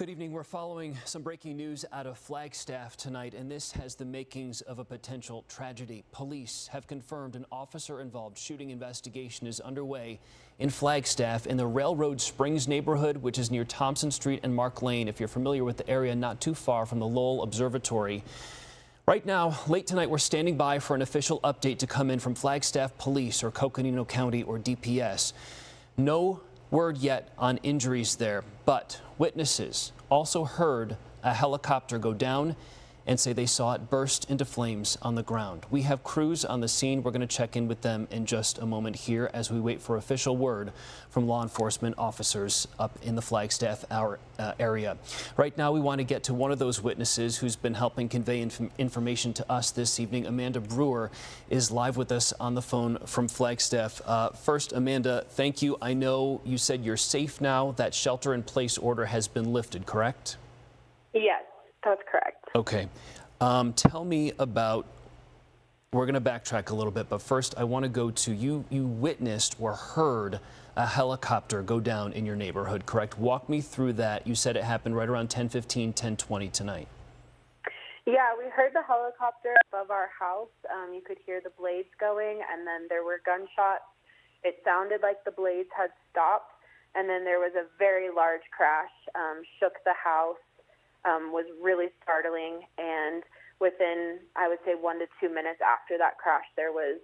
Good evening. We're following some breaking news out of Flagstaff tonight, and this has the makings of a potential tragedy. Police have confirmed an officer-involved shooting investigation is underway in Flagstaff in the Railroad Springs neighborhood, which is near Thompson Street and Mark Lane. If you're familiar with the area, not too far from the Lowell Observatory. Right now, late tonight, we're standing by for an official update to come in from Flagstaff Police or Coconino County or DPS. No word yet on injuries there, but witnesses also heard a helicopter go down and say they saw it burst into flames on the ground. We have crews on the scene. We're going to check in with them in just a moment here as we wait for official word from law enforcement officers up in the Flagstaff area. Right now, we want to get to one of those witnesses who's been helping convey information to us this evening. Amanda Brewer is live with us on the phone from Flagstaff. First, Amanda, thank you. I know you said you're safe now. That shelter-in-place order has been lifted, correct? Yes, that's correct. Okay. Tell me about, we're going to backtrack a little bit, but first I want to go to you witnessed or heard a helicopter go down in your neighborhood, correct? Walk me through that. You said it happened right around 10:15, 10:20 tonight. Yeah, we heard the helicopter above our house. You could hear the blades going, and then there were gunshots. It sounded like the blades had stopped, and then there was a very large crash, shook the house. Was really startling, and within, I would say, 1 to 2 minutes after that crash, there was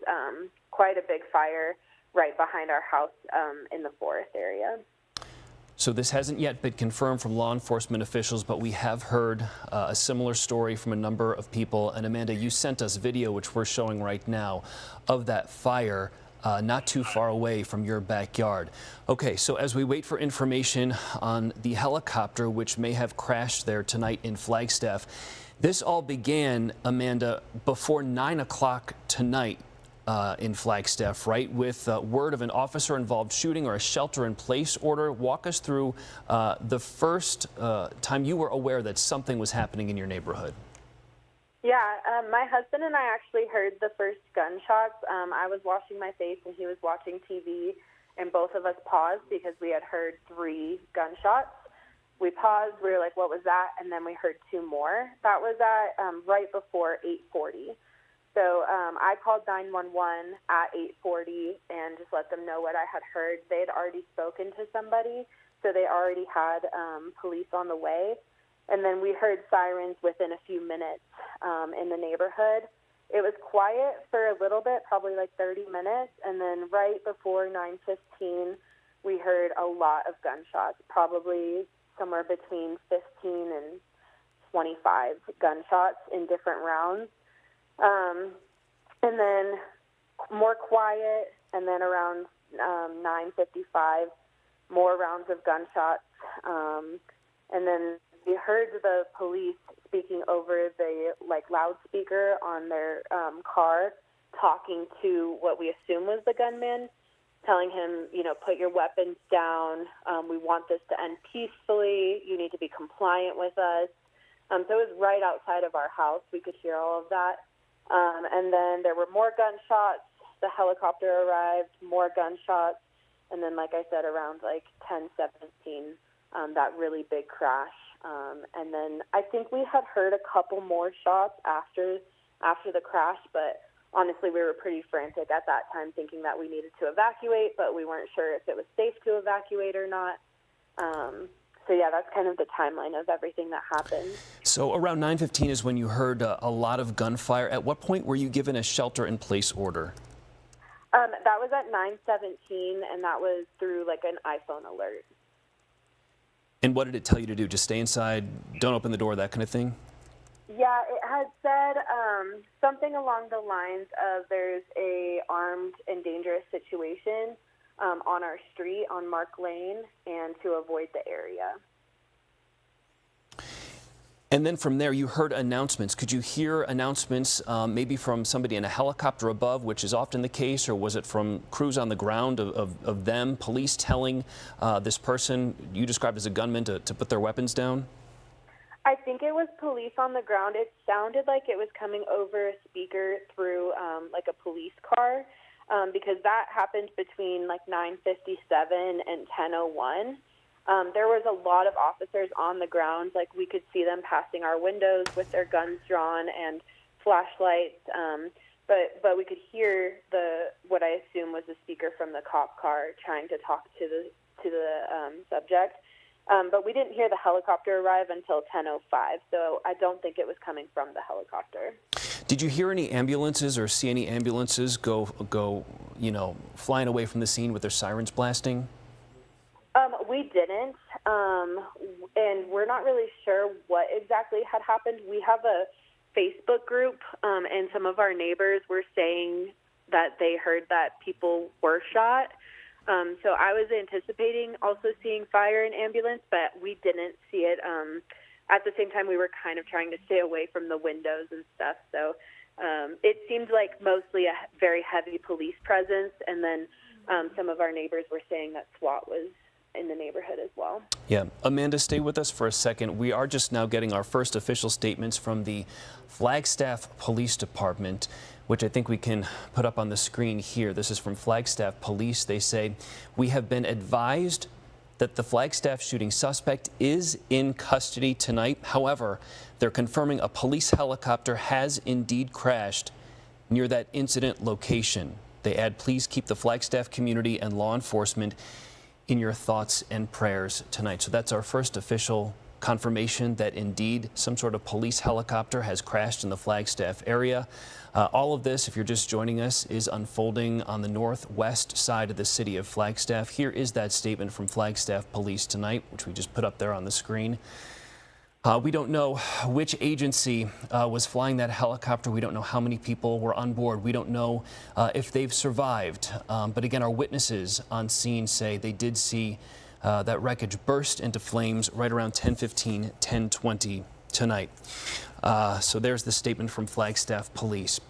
quite a big fire right behind our house in the forest area. So this hasn't yet been confirmed from law enforcement officials, but we have heard a similar story from a number of people. And Amanda, you sent us video, which we're showing right now, of that fire not too far away from your backyard. Okay, so as we wait for information on the helicopter, which may have crashed there tonight in Flagstaff, this all began, Amanda, before 9 o'clock tonight in Flagstaff, right? With word of an officer-involved shooting or a shelter-in-place order. Walk us through the first time you were aware that something was happening in your neighborhood. Yeah, my husband and I actually heard the first gunshots. I was washing my face and he was watching TV, and both of us paused because we had heard 3 gunshots. We paused, we were like, what was that? And then we heard 2 more. That was at right before 8:40. So I called 911 at 8:40 and just let them know what I had heard. They had already spoken to somebody, so they already had police on the way. And then we heard sirens within a few minutes in the neighborhood. It was quiet for a little bit, probably like 30 minutes, and then right before 9:15, we heard a lot of gunshots, probably somewhere between 15 and 25 gunshots in different rounds. And then more quiet, and then around 9:55, more rounds of gunshots, and then we heard the police speaking over the loudspeaker on their car, talking to what we assume was the gunman, telling him, put your weapons down. We want this to end peacefully. You need to be compliant with us. So it was right outside of our house. We could hear all of that. And then there were more gunshots. The helicopter arrived, more gunshots. And then, like I said, around 10:17, that really big crash. And then I think we had heard a couple more shots after the crash, but honestly, we were pretty frantic at that time, thinking that we needed to evacuate, but we weren't sure if it was safe to evacuate or not. So yeah, that's kind of the timeline of everything that happened. So around 9:15 is when you heard a lot of gunfire. At what point were you given a shelter-in-place order? That was at 9:17, and that was through an iPhone alert. And what did it tell you to do? Just stay inside, don't open the door, that kind of thing? Yeah, it had said something along the lines of there's a armed and dangerous situation on our street on Mark Lane, and to avoid the area. And then from there, you heard announcements. Could you hear announcements maybe from somebody in a helicopter above, which is often the case, or was it from crews on the ground of them, police telling this person you described as a gunman to put their weapons down? I think it was police on the ground. It sounded like it was coming over a speaker through a police car, because that happened between 9:57 and 10:01. There was a lot of officers on the ground. Like, we could see them passing our windows with their guns drawn and flashlights. But we could hear what I assume was the speaker from the cop car trying to talk to the subject. But we didn't hear the helicopter arrive until 10:05, so I don't think it was coming from the helicopter. Did you hear any ambulances or see any ambulances go flying away from the scene with their sirens blasting? We didn't, and we're not really sure what exactly had happened. We have a Facebook group, and some of our neighbors were saying that they heard that people were shot. So I was anticipating also seeing fire and ambulance, but we didn't see it. At the same time, we were kind of trying to stay away from the windows and stuff. So it seemed like mostly a very heavy police presence, and then some of our neighbors were saying that SWAT was in the neighborhood as well. Yeah. Amanda, stay with us for a second. We are just now getting our first official statements from the Flagstaff Police Department, which I think we can put up on the screen here. This is from Flagstaff Police. They say, "We have been advised that the Flagstaff shooting suspect is in custody tonight. However, they're confirming a police helicopter has indeed crashed near that incident location." They add, "Please keep the Flagstaff community and law enforcement in your thoughts and prayers tonight." So that's our first official confirmation that indeed some sort of police helicopter has crashed in the Flagstaff area. All of this, if you're just joining us, is unfolding on the northwest side of the city of Flagstaff. Here is that statement from Flagstaff Police tonight, which we just put up there on the screen. We don't know which agency was flying that helicopter. We don't know how many people were on board. We don't know if they've survived. But again, our witnesses on scene say they did see that wreckage burst into flames right around 10:15, 10:20 tonight. So there's the statement from Flagstaff Police.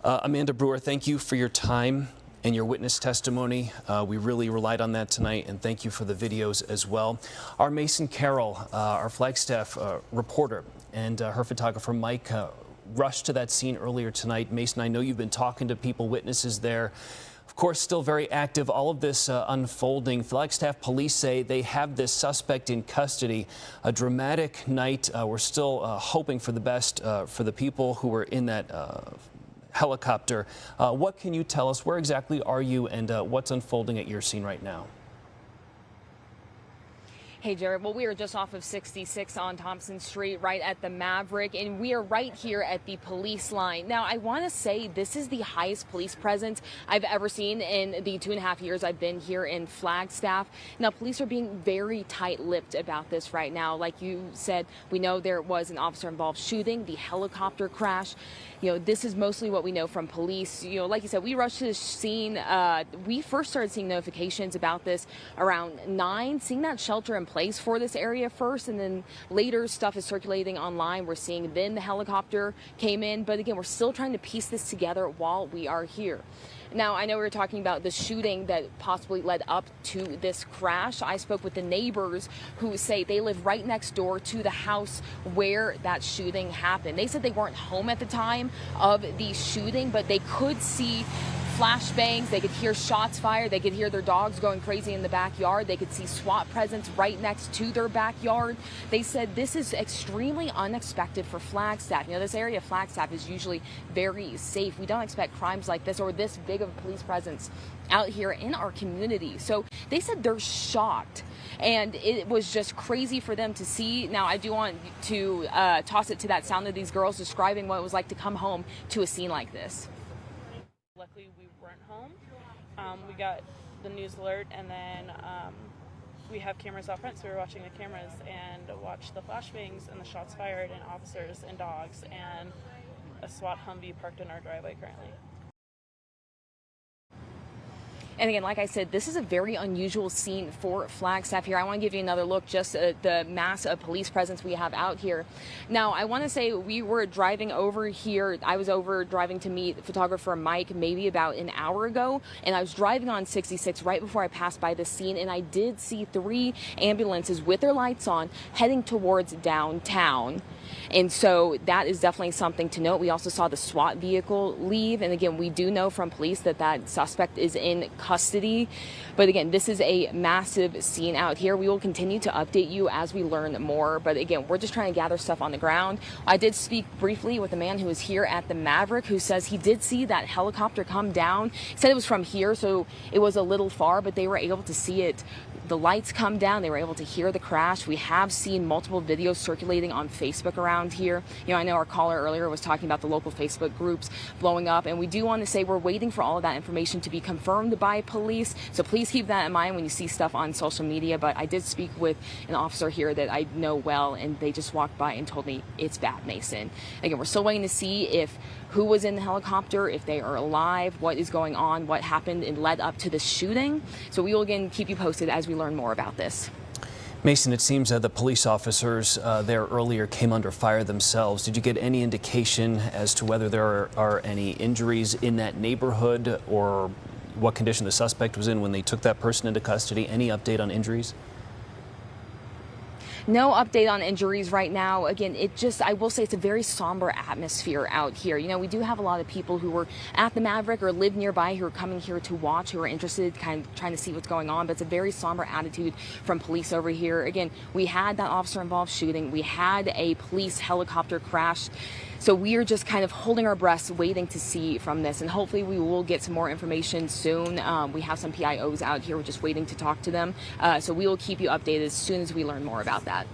Amanda Brewer, thank you for your time and your witness testimony. We really relied on that tonight, and thank you for the videos as well. Our Mason Carroll, our Flagstaff reporter, and her photographer Mike rushed to that scene earlier tonight. Mason, I know you've been talking to people, witnesses there. Of course, still very active. All of this unfolding. Flagstaff Police say they have this suspect in custody. A dramatic night. We're still hoping for the best for the people who were in that helicopter. What can you tell us? Where exactly are you, and what's unfolding at your scene right now? Hey, Jared. Well, we are just off of 66 on Thompson Street, right at the Maverick, and we are right here at the police line. Now, I want to say this is the highest police presence I've ever seen in the 2.5 years I've been here in Flagstaff. Now, police are being very tight-lipped about this right now. Like you said, we know there was an officer-involved shooting, the helicopter crash. This is mostly what we know from police. Like you said, we rushed to the scene. We first started seeing notifications about this around 9, seeing that shelter in place for this area first, and then later stuff is circulating online. We're seeing then the helicopter came in, but again, we're still trying to piece this together while we are here. Now, I know we were talking about the shooting that possibly led up to this crash. I spoke with the neighbors who say they live right next door to the house where that shooting happened. They said they weren't home at the time of the shooting, but they could see flashbangs, they could hear shots fired, they could hear their dogs going crazy in the backyard, they could see SWAT presence right next to their backyard. They said this is extremely unexpected for Flagstaff. This area of Flagstaff is usually very safe. We don't expect crimes like this or this big of a police presence out here in our community. So they said they're shocked, and it was just crazy for them to see. Now, I do want to toss it to that sound of these girls describing what it was like to come home to a scene like this. Luckily, we weren't home. We got the news alert, and then we have cameras out front, so we were watching the cameras and watched the flashbangs and the shots fired and officers and dogs and a SWAT Humvee parked in our driveway currently. And again, like I said, this is a very unusual scene for Flagstaff here. I want to give you another look, just the mass of police presence we have out here. Now, I want to say we were driving over here. I was over driving to meet photographer Mike maybe about an hour ago, and I was driving on 66 right before I passed by the scene, and I did see 3 ambulances with their lights on heading towards downtown. And so that is definitely something to note. We also saw the SWAT vehicle leave. And again, we do know from police that that suspect is in custody. But again, this is a massive scene out here. We will continue to update you as we learn more. But again, we're just trying to gather stuff on the ground. I did speak briefly with a man who was here at the Maverick who says he did see that helicopter come down. He said it was from here, so it was a little far, but they were able to see it. The lights come down. They were able to hear the crash. We have seen multiple videos circulating on Facebook around here. You know, I know our caller earlier was talking about the local Facebook groups blowing up, and we do want to say we're waiting for all of that information to be confirmed by police. So please keep that in mind when you see stuff on social media. But I did speak with an officer here that I know well, and they just walked by and told me it's bad, Mason. Again, we're still waiting to see if who was in the helicopter, if they are alive, what is going on, what happened and led up to the shooting. So we will again keep you posted as we learn more about this. Mason, it seems the police officers there earlier came under fire themselves. Did you get any indication as to whether there are any injuries in that neighborhood or what condition the suspect was in when they took that person into custody? Any update on injuries? No update on injuries right now. Again, I will say it's a very somber atmosphere out here. You know, we do have a lot of people who were at the Maverick or live nearby who are coming here to watch, who are interested, kind of trying to see what's going on. But it's a very somber attitude from police over here. Again, we had that officer-involved shooting. We had a police helicopter crash. So we are just kind of holding our breaths, waiting to see from this. And hopefully we will get some more information soon. We have some PIOs out here. We're just waiting to talk to them. So we will keep you updated as soon as we learn more about that.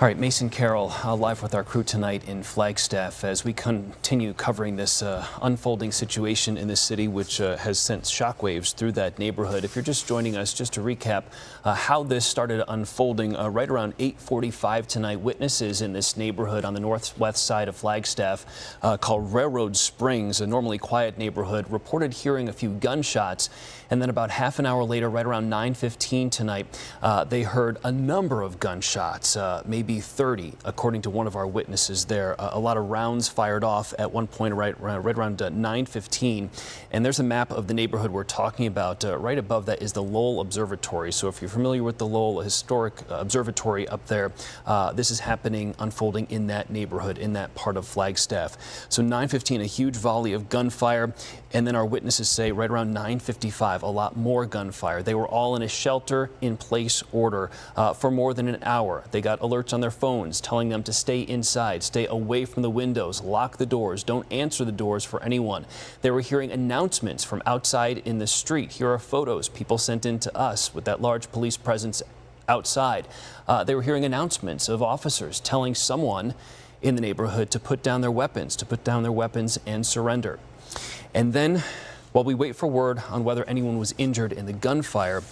All right, Mason Carroll, live with our crew tonight in Flagstaff as we continue covering this unfolding situation in the city, which has sent shockwaves through that neighborhood. If you're just joining us, just to recap how this started unfolding, right around 8:45 tonight, witnesses in this neighborhood on the northwest side of Flagstaff called Railroad Springs, a normally quiet neighborhood, reported hearing a few gunshots. And then about half an hour later, right around 9:15 tonight, they heard a number of gunshots, maybe 30, according to one of our witnesses there. A lot of rounds fired off at one point right around 9:15. And there's a map of the neighborhood we're talking about. Right above that is the Lowell Observatory. So if you're familiar with the Lowell Historic Observatory up there, this is happening, unfolding in that neighborhood, in that part of Flagstaff. So 9:15, a huge volley of gunfire. And then our witnesses say right around 9:55, a lot more gunfire. They were all in a shelter-in-place order for more than an hour. They got alerts on their phones telling them to stay inside, stay away from the windows, lock the doors, don't answer the doors for anyone. They were hearing announcements from outside in the street. Here are photos people sent in to us with that large police presence outside. They were hearing announcements of officers telling someone in the neighborhood to put down their weapons, and surrender. And then, while we wait for word on whether anyone was injured in the gunfire,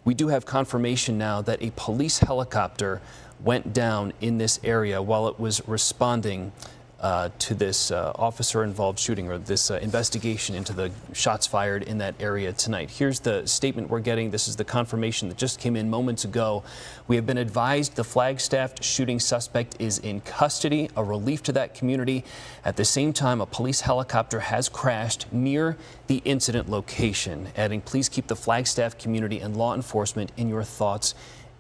we do have confirmation now that a police helicopter went down in this area while it was responding to this officer-involved shooting, or this investigation into the shots fired in that area tonight. Here's the statement we're getting. This is the confirmation that just came in moments ago. We have been advised the Flagstaff shooting suspect is in custody, a relief to that community. At the same time, a police helicopter has crashed near the incident location, adding, please keep the Flagstaff community and law enforcement in your thoughts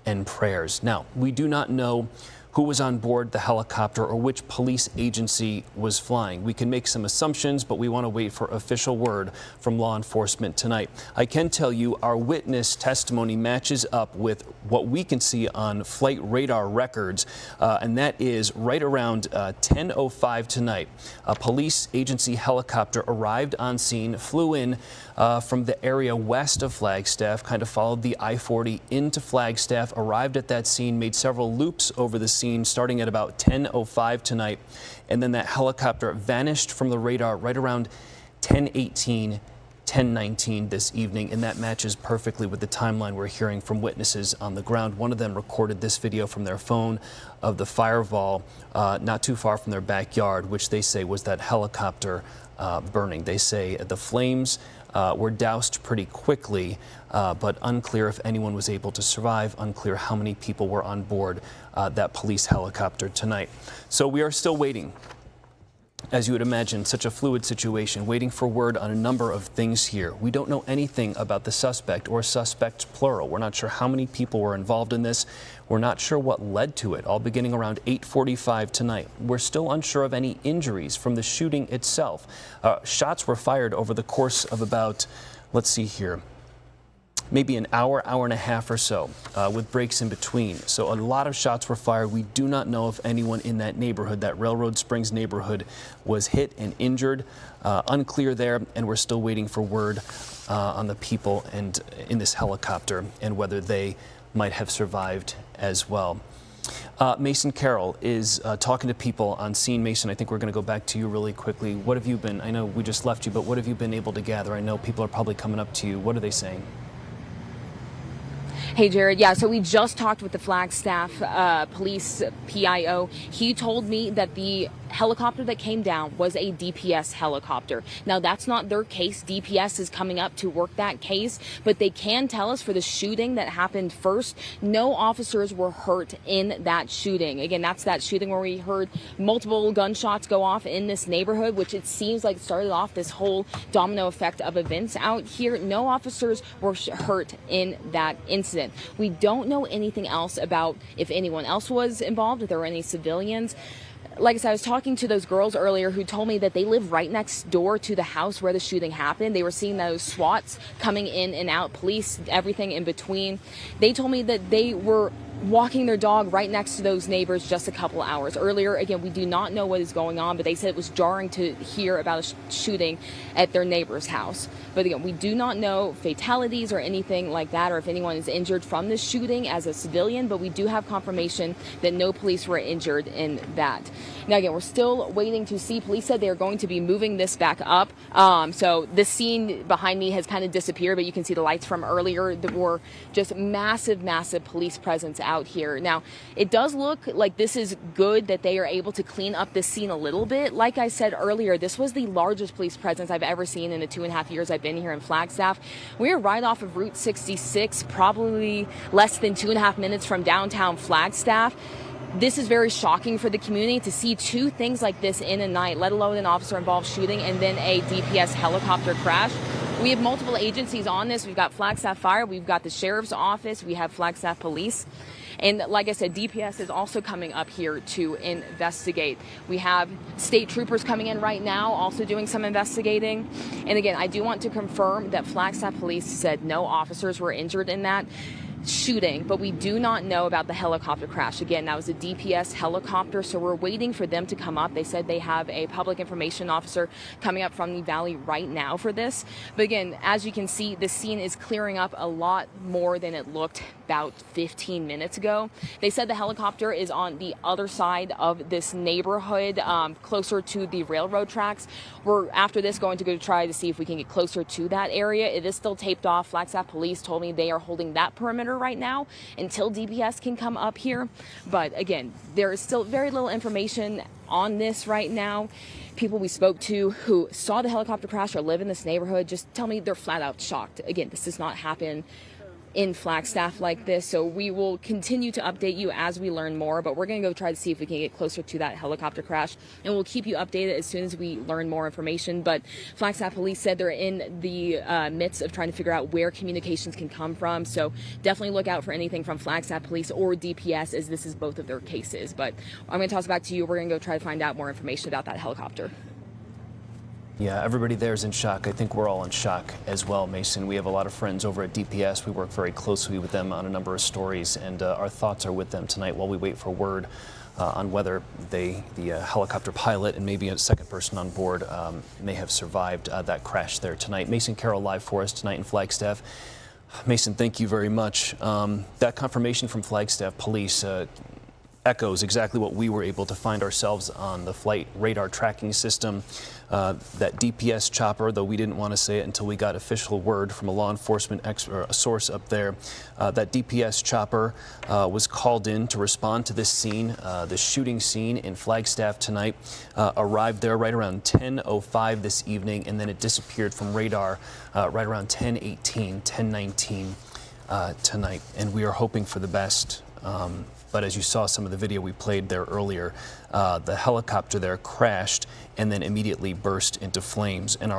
and prayers. Now, we do not know who was on board the helicopter or which police agency was flying. We can make some assumptions, but we want to wait for official word from law enforcement tonight. I can tell you our witness testimony matches up with what we can see on flight radar records, and that is right around 10:05 tonight. A police agency helicopter arrived on scene, flew in from the area west of Flagstaff, kind of followed the I-40 into Flagstaff, arrived at that scene, made several loops over the scene starting at about 10:05 tonight, and then that helicopter vanished from the radar right around 10:18, 10:19 this evening, and that matches perfectly with the timeline we're hearing from witnesses on the ground. One of them recorded this video from their phone of the fireball not too far from their backyard, which they say was that helicopter burning. They say the flames were doused pretty quickly, but unclear if anyone was able to survive, unclear how many people were on board that police helicopter tonight. So we are still waiting As you would imagine, such a fluid situation, waiting for word on a number of things here. We don't know anything about the suspect or suspects plural. We're not sure how many people were involved in this. We're not sure what led to it, all beginning around 8:45 tonight. We're still unsure of any injuries from the shooting itself. Shots were fired over the course of about, let's see here, maybe an hour, hour and a half or so, with breaks in between. So a lot of shots were fired. We do not know if anyone in that neighborhood, that Railroad Springs neighborhood, was hit and injured. Unclear there, and we're still waiting for word on the people and in this helicopter and whether they might have survived as well. Mason Carroll is talking to people on scene. Mason, I think we're going to go back to you really quickly. What have you been, I know we just left you, but what have you been able to gather? I know people are probably coming up to you. What are they saying? Hey, Jared. Yeah, so we just talked with the Flagstaff police PIO. He told me that the helicopter that came down was a DPS helicopter. Now, that's not their case. DPS is coming up to work that case, but they can tell us for the shooting that happened first, no officers were hurt in that shooting. Again, that's that shooting where we heard multiple gunshots go off in this neighborhood, which it seems like started off this whole domino effect of events out here. No officers were hurt in that incident. We don't know anything else about if anyone else was involved, if there were any civilians. Like I said, I was talking to those girls earlier who told me that they live right next door to the house where the shooting happened. They were seeing those SWATs coming in and out, police, everything in between. They told me that they were walking their dog right next to those neighbors just a couple hours earlier. Again, we do not know what is going on, but they said it was jarring to hear about a shooting at their neighbor's house. But again, we do not know fatalities or anything like that, or if anyone is injured from this shooting as a civilian, but we do have confirmation that no police were injured in that. Now, again, we're still waiting to see. Police said they are going to be moving this back up. So the scene behind me has kind of disappeared, but you can see the lights from earlier that were just massive, massive police presence out here. Now, it does look like this is good that they are able to clean up this scene a little bit. Like I said earlier, this was the largest police presence I've ever seen in the 2.5 years I've been here in Flagstaff. We're right off of Route 66, probably less than 2.5 minutes from downtown Flagstaff. This is very shocking for the community to see two things like this in a night, let alone an officer-involved shooting and then a DPS helicopter crash. We have multiple agencies on this. We've got Flagstaff Fire, we've got the Sheriff's Office, we have Flagstaff Police. And like I said, DPS is also coming up here to investigate. We have state troopers coming in right now, also doing some investigating. And again, I do want to confirm that Flagstaff Police said no officers were injured in that shooting, but we do not know about the helicopter crash. Again, that was a DPS helicopter, so we're waiting for them to come up. They said they have a public information officer coming up from the valley right now for this. But again, as you can see, the scene is clearing up a lot more than it looked about 15 minutes ago. They said the helicopter is on the other side of this neighborhood, closer to the railroad tracks. We're, after this, going to go try to see if we can get closer to that area. It is still taped off. Flagstaff Police told me they are holding that perimeter right now until DPS can come up here. But again, there is still very little information on this right now. People we spoke to who saw the helicopter crash or live in this neighborhood just tell me they're flat out shocked. Again, this does not happen in Flagstaff like this, so we will continue to update you as we learn more, but we're going to go try to see if we can get closer to that helicopter crash, and we'll keep you updated as soon as we learn more information. But Flagstaff Police said they're in the midst of trying to figure out where communications can come from, so definitely look out for anything from Flagstaff Police or DPS, as this is both of their cases. But I'm going to toss it back to you. We're going to go try to find out more information about that helicopter. Yeah, everybody there is in shock. I think we're all in shock as well, Mason. We have a lot of friends over at DPS. We work very closely with them on a number of stories, and our thoughts are with them tonight while we wait for word on whether the helicopter pilot and maybe a second person on board may have survived that crash there tonight. Mason Carroll live for us tonight in Flagstaff. Mason, thank you very much. That confirmation from Flagstaff Police echoes exactly what we were able to find ourselves on the flight radar tracking system. That DPS chopper, though we didn't want to say it until we got official word from a law enforcement a source up there, that DPS chopper was called in to respond to this scene, the shooting scene in Flagstaff tonight, arrived there right around 10:05 this evening, and then it disappeared from radar right around 10:18, 10:19 tonight. And we are hoping for the best But as you saw some of the video we played there earlier, the helicopter there crashed and then immediately burst into flames. And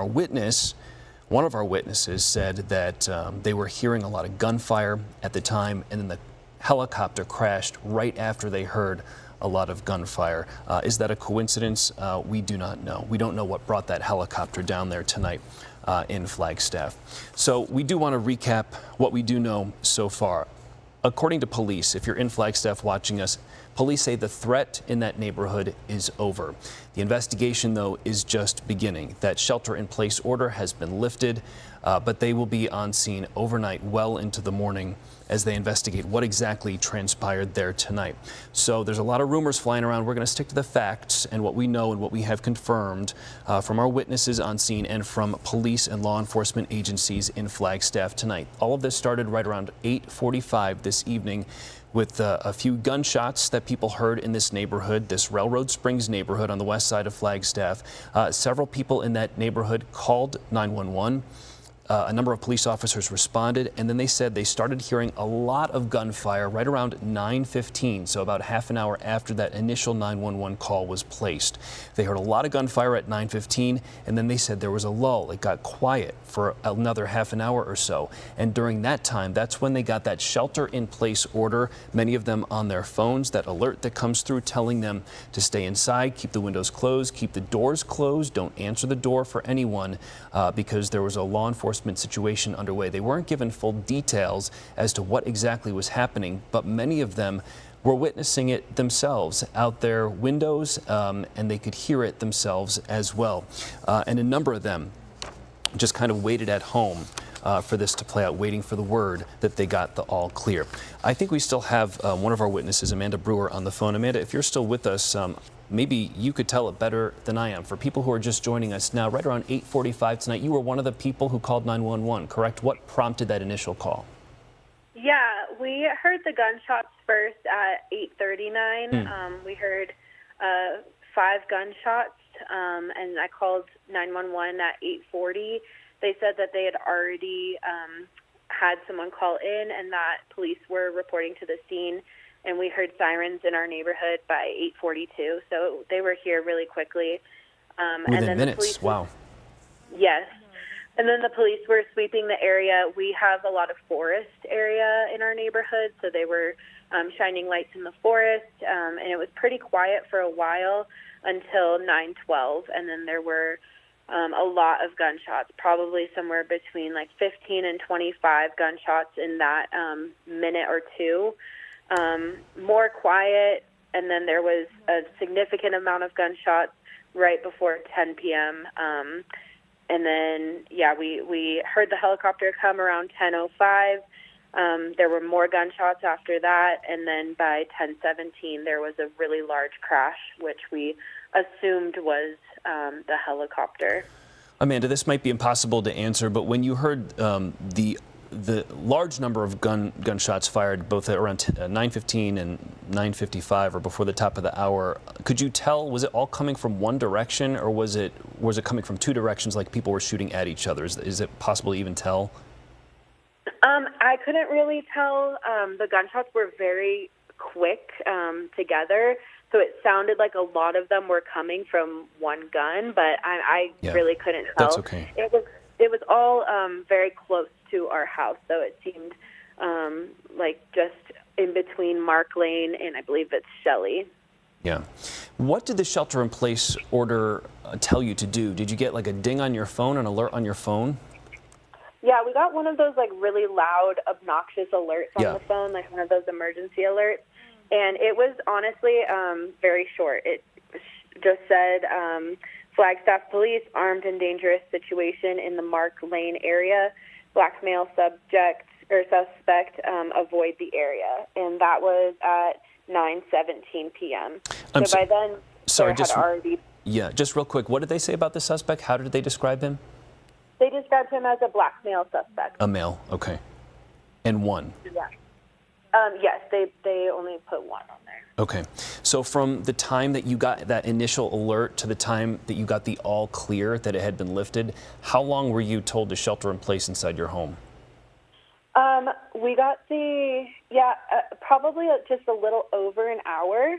one of our witnesses said that they were hearing a lot of gunfire at the time, and then the helicopter crashed right after they heard a lot of gunfire. Is that a coincidence? We do not know. We don't know what brought that helicopter down there tonight in Flagstaff. So we do want to recap what we do know so far. According to police, if you're in Flagstaff watching us, police say the threat in that neighborhood is over. The investigation, though, is just beginning. That shelter-in-place order has been lifted, but they will be on scene overnight, well into the morning, as they investigate what exactly transpired there tonight. So there's a lot of rumors flying around. We're going to stick to the facts and what we know and what we have confirmed from our witnesses on scene and from police and law enforcement agencies in Flagstaff tonight. All of this started right around 8:45 this evening with a few gunshots that people heard in this neighborhood, this Railroad Springs neighborhood on the west side of Flagstaff. Several people in that neighborhood called 911. A number of police officers responded, and then they said they started hearing a lot of gunfire right around 9:15, so about half an hour after that initial 911 call was placed. They heard a lot of gunfire at 9:15, and then they said there was a lull. It got quiet for another half an hour or so, and during that time, that's when they got that shelter-in-place order, many of them on their phones, that alert that comes through telling them to stay inside, keep the windows closed, keep the doors closed, don't answer the door for anyone, because there was a law enforcement situation underway. They weren't given full details as to what exactly was happening, but many of them were witnessing it themselves out their windows, and they could hear it themselves as well. And a number of them just kind of waited at home for this to play out, waiting for the word that they got the all clear. I think we still have one of our witnesses, Amanda Brewer, on the phone. Amanda, if you're still with us, maybe you could tell it better than I am. For people who are just joining us now, right around 8:45 tonight, you were one of the people who called 911, correct? What prompted that initial call? Yeah, we heard the gunshots first at 8:39. We heard 5 gunshots, and I called 911 at 8:40. They said that they had already had someone call in and that police were reporting to the scene, and we heard sirens in our neighborhood by 8:42. So they were here really quickly. Within and then minutes, the police, wow. Yes. And then the police were sweeping the area. We have a lot of forest area in our neighborhood, so they were shining lights in the forest, and it was pretty quiet for a while until 9:12, and then there were a lot of gunshots, probably somewhere between like 15 and 25 gunshots in that minute or two. More quiet, and then there was a significant amount of gunshots right before 10 p.m., and then, yeah, we heard the helicopter come around 10:05. There were more gunshots after that, and then by 10:17, there was a really large crash, which we assumed was the helicopter. Amanda, this might be impossible to answer, but when you heard the large number of gunshots fired, both at around 9:15 and 9:55, or before the top of the hour, could you tell, was it all coming from one direction, or was it coming from two directions, like people were shooting at each other? Is it possible to even tell? I couldn't really tell. The gunshots were very quick together, so it sounded like a lot of them were coming from one gun, but I really couldn't tell. That's okay. It was all very close to our house, so it seemed like just in between Mark Lane and I believe it's Shelley. Yeah. What did the shelter-in-place order tell you to do? Did you get like a ding on your phone, an alert on your phone? Yeah, we got one of those like really loud, obnoxious alerts on the phone, like one of those emergency alerts. And it was honestly very short. It just said, Flagstaff police, armed and dangerous situation in the Mark Lane area. Black male suspect, avoid the area. And that was at 9:17 p.m. So by then, just real quick, what did they say about the suspect? How did they describe him? They described him as a black male suspect. A male, okay. And one? Yeah. Yes, they only put one on there. Okay. So from the time that you got that initial alert to the time that you got the all clear that it had been lifted, how long were you told to shelter in place inside your home? We got probably just a little over an hour,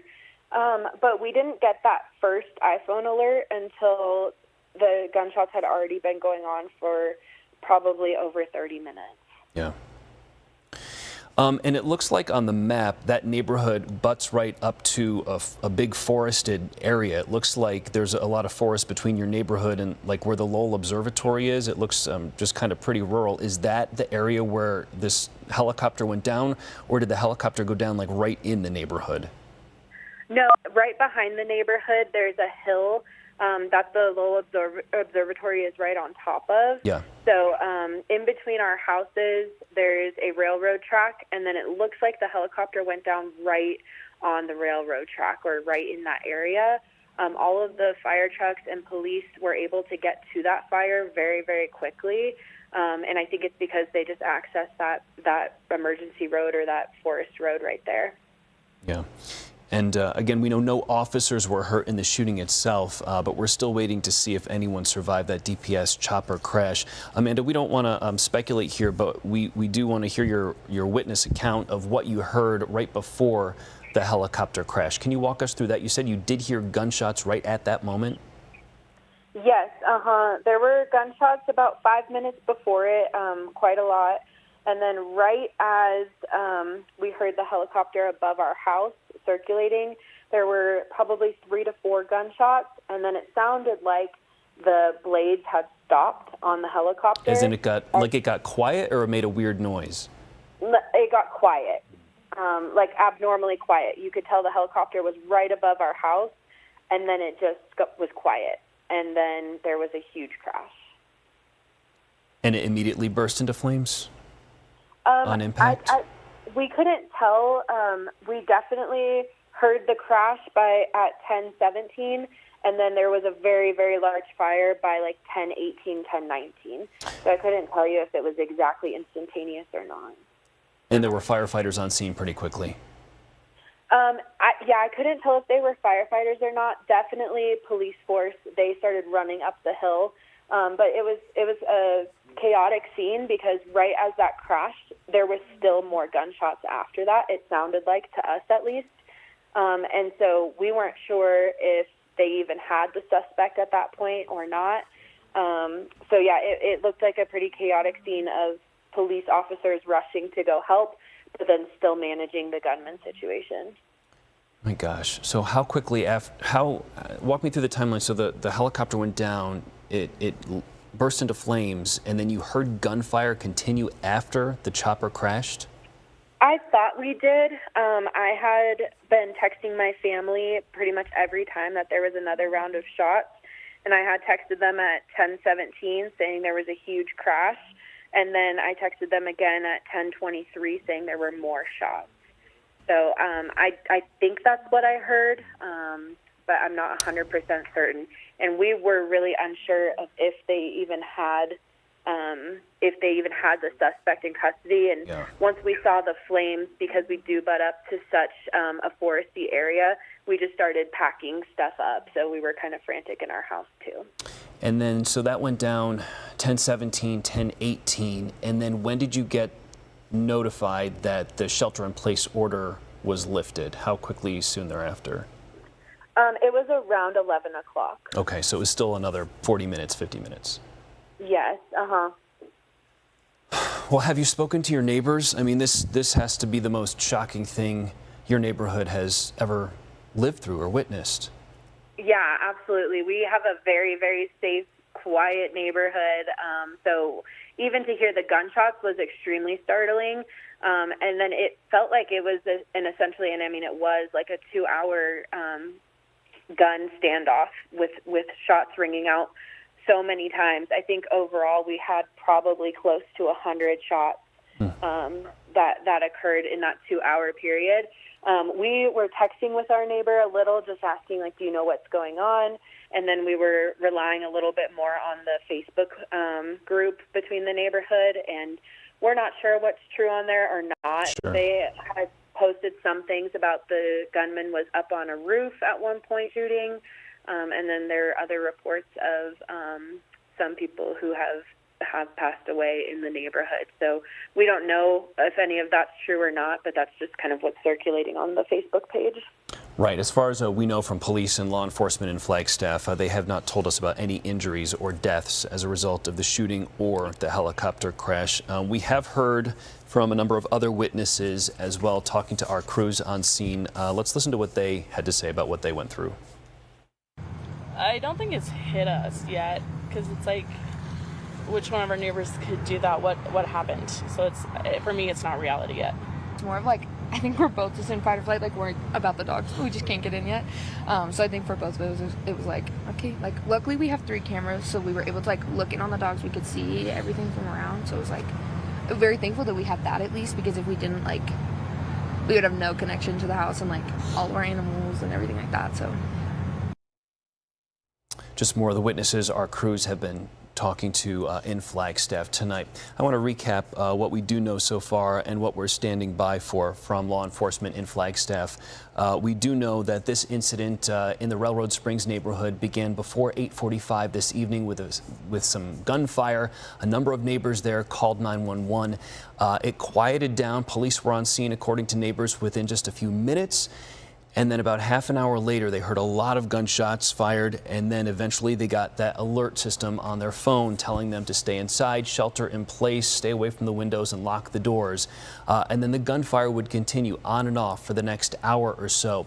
but we didn't get that first iPhone alert until the gunshots had already been going on for probably over 30 minutes. Yeah. And it looks like on the map that neighborhood butts right up to a big forested area. It looks like there's a lot of forest between your neighborhood and like where the Lowell Observatory is. It looks just kind of pretty rural. Is that the area where this helicopter went down, or did the helicopter go down like right in the neighborhood? No, right behind the neighborhood, there's a hill that the Lowell Observatory is right on top of. Yeah. So in between our houses, there's a railroad track, and then it looks like the helicopter went down right on the railroad track or right in that area. All of the fire trucks and police were able to get to that fire very, very quickly. And I think it's because they just accessed that emergency road or that forest road right there. Yeah. And again, we know no officers were hurt in the shooting itself, but we're still waiting to see if anyone survived that DPS chopper crash. Amanda, we don't want to speculate here, but we do want to hear your witness account of what you heard right before the helicopter crash. Can you walk us through that? You said you did hear gunshots right at that moment? Yes, there were gunshots about 5 minutes before it, quite a lot. And then right as we heard the helicopter above our house circulating, there were probably 3 to 4 gunshots, and then it sounded like the blades had stopped on the helicopter. As in it got quiet, or it made a weird noise? It got quiet, like abnormally quiet. You could tell the helicopter was right above our house, and then it just was quiet, and then there was a huge crash. And it immediately burst into flames? On impact? We couldn't tell. We definitely heard the crash at 10:17, and then there was a very, very large fire by like 10:18, 10:19. So I couldn't tell you if it was exactly instantaneous or not. And there were firefighters on scene pretty quickly? I couldn't tell if they were firefighters or not. Definitely police force. They started running up the hill. But it was a chaotic scene because right as that crashed, there was still more gunshots after that. It sounded like, to us at least. And so we weren't sure if they even had the suspect at that point or not. It looked like a pretty chaotic scene of police officers rushing to go help, but then still managing the gunman situation. My gosh. So how quickly walk me through the timeline. So the helicopter went down, it burst into flames, and then you heard gunfire continue after the chopper crashed? I thought we did. I had been texting my family pretty much every time that there was another round of shots, and I had texted them at 10:17 saying there was a huge crash, and then I texted them again at 10:23 saying there were more shots. So I think that's what I heard, but I'm not 100% certain. And we were really unsure of if they even had the suspect in custody. And once we saw the flames, because we do butt up to such a foresty area, we just started packing stuff up. So we were kind of frantic in our house too. And then, so that went down 10:17, 10:18. And then when did you get notified that the shelter-in-place order was lifted? How quickly soon thereafter? It was around 11 o'clock. Okay, so it was still another 40 minutes, 50 minutes. Yes, Well, have you spoken to your neighbors? I mean, this has to be the most shocking thing your neighborhood has ever lived through or witnessed. Yeah, absolutely. We have a very, very safe, quiet neighborhood. So even to hear the gunshots was extremely startling. And then it felt like it was it was like a 2-hour gun standoff with shots ringing out so many times. I think overall we had probably close to 100 shots that occurred in that 2-hour period. We were texting with our neighbor a little, just asking, like, do you know what's going on? And then we were relying a little bit more on the Facebook group between the neighborhood, and we're not sure what's true on there or not. Sure. They had posted some things about the gunman was up on a roof at one point shooting, and then there are other reports of some people who have have passed away in the neighborhood. So we don't know if any of that's true or not, but that's just kind of what's circulating on the Facebook page. Right. As far as we know from police and law enforcement in Flagstaff, they have not told us about any injuries or deaths as a result of the shooting or the helicopter crash. We have heard from a number of other witnesses as well, talking to our crews on scene. Let's listen to what they had to say about what they went through. I don't think it's hit us yet, because it's like, which one of our neighbors could do that? What happened? So for me, it's not reality yet. It's more of like, I think we're both just in fight or flight, like worried about the dogs. We just can't get in yet. So I think for both of us, it was like, okay, like luckily we have 3 cameras, so we were able to like look in on the dogs. We could see everything from around. So it was like, very thankful that we had that at least, because if we didn't, like, we would have no connection to the house and like all of our animals and everything like that. So just more of the witnesses our crews have been talking to in Flagstaff tonight. I want to recap what we do know so far and what we're standing by for from law enforcement in Flagstaff. We do know that this incident in the Railroad Springs neighborhood began before 8:45 this evening with some gunfire. A number of neighbors there called 911. It quieted down. Police were on scene, according to neighbors, within just a few minutes. And then about half an hour later, they heard a lot of gunshots fired, and then eventually they got that alert system on their phone telling them to stay inside, shelter in place, stay away from the windows, and lock the doors. And then the gunfire would continue on and off for the next hour or so.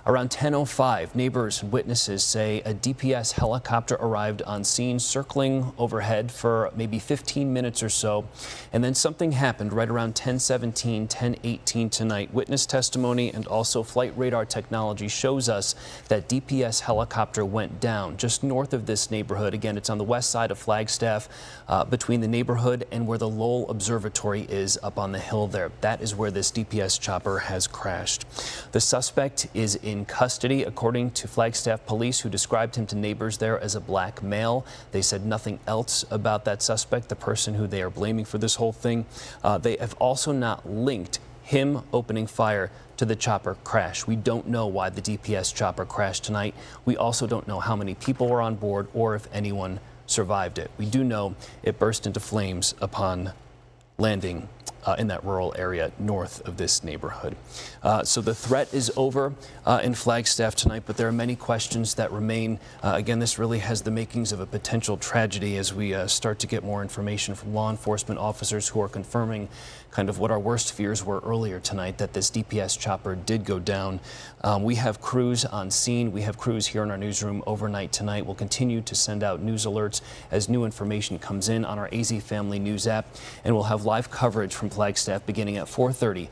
Around 10:05, neighbors and witnesses say a DPS helicopter arrived on scene, circling overhead for maybe 15 minutes or so. And then something happened right around 10:17, 10:18 tonight. Witness testimony and also flight radar technology shows us that DPS helicopter went down just north of this neighborhood. Again, it's on the west side of Flagstaff, between the neighborhood and where the Lowell Observatory is up on the hill there. That is where this DPS chopper has crashed. The suspect is in custody, according to Flagstaff police, who described him to neighbors there as a black male. They said nothing else about that suspect, the person who they are blaming for this whole thing. They have also not linked him opening fire to the chopper crash. We don't know why the DPS chopper crashed tonight. We also don't know how many people were on board or if anyone survived it. We do know it burst into flames upon landing in that rural area north of this neighborhood. So the threat is over in Flagstaff tonight, but there are many questions that remain. Again, this really has the makings of a potential tragedy as we start to get more information from law enforcement officers who are confirming kind of what our worst fears were earlier tonight, that this DPS chopper did go down. We have crews on scene. We have crews here in our newsroom overnight tonight. We'll continue to send out news alerts as new information comes in on our AZ Family News app, and we'll have live coverage from Flagstaff beginning at 4:30